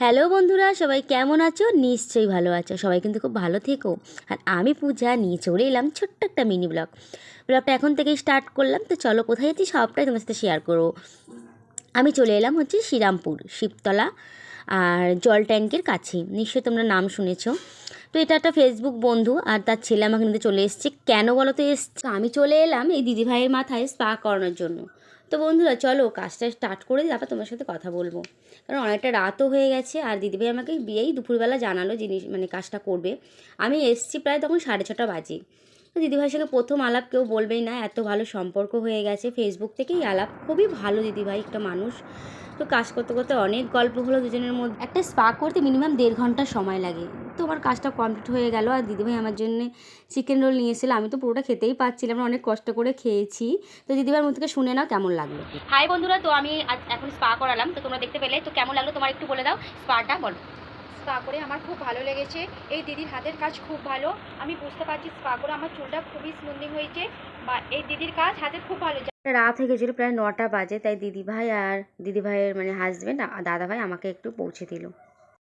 Hello বন্ধুরা, সবাই কেমন আছো? নিশ্চয়ই ভালো আছো। সবাই কিন্তু খুব ভালো থেকো। আর আমি পূজা নিয়ে চলে এলাম ছোট্ট একটা মিনি ব্লগটা এখন থেকেই স্টার্ট করলাম। তো চলো, কোথায় যাচ্ছি সবটাই তোমার সাথে শেয়ার করবো। আমি চলে এলাম হচ্ছে শ্রীরামপুর শিবতলা আর জল ট্যাঙ্কের কাছে, নিশ্চয়ই তোমরা নাম শুনেছো। তো এটা একটা ফেসবুক বন্ধু আর তার ছেলে আমাকে নিতে চলে এসছে। কেন বলো তো এসছে? আমি চলে এলাম এই দিদিভাইয়ের মাথায় স্পা করানোর জন্য। তো বন্ধুরা চলো কাজটা স্টার্ট করে তারপর তোমার সাথে কথা বলবো, কারণ অনেকটা রাতও হয়ে গেছে। আর দিদিভাই আমাকে বিয়েই দুপুরবেলা জানালো কাজটা করবে। আমি এসছি প্রায় তখন 6:30 বাজে। তো দিদিভাইয়ের সঙ্গে প্রথম আলাপ, কেউ বলবেই না এত ভালো সম্পর্ক হয়ে গেছে, ফেসবুক থেকেই আলাপ। খুবই ভালো দিদিভাই একটা মানুষ। তো কাজ করতে করতে অনেক গল্প হলো দুজনের মধ্যে। একটা স্পা করতে মিনিমাম 1.5 ঘন্টা সময় লাগে। তো আমার কাজটা কমপ্লিট হয়ে গেল আর দিদিভাই আমার জন্য চিকেন রোল নিয়ে এসেছিল। আমি তো পুরোটা খেতেই পারছিলাম না, অনেক কষ্ট করে খেয়েছি। তো দিদিভাইয়ের মুখ থেকে শুনে নাও কেমন লাগলো। হাই বন্ধুরা, তো আমি এখন স্পা করালাম, তো তোমরা দেখতে পেলে। তো কেমন লাগলো তোমার একটু বলে দাও, স্পাটা বলো। স্পা করে আমার খুব ভালো লেগেছে। এই দিদির হাতের কাজ খুব ভালো। আমি বুঝতে পারছি স্পা করে আমার চুলটা খুবই স্মুথিং হয়েছে, বা এই দিদির কাজ হাতের খুব ভালো। রাত হয়ে গেছিলো, প্রায় 9টা বাজে। তাই দিদিভাই আর দিদিভাইয়ের হাজব্যান্ড দাদাভাই আমাকে একটু পৌঁছে দিল।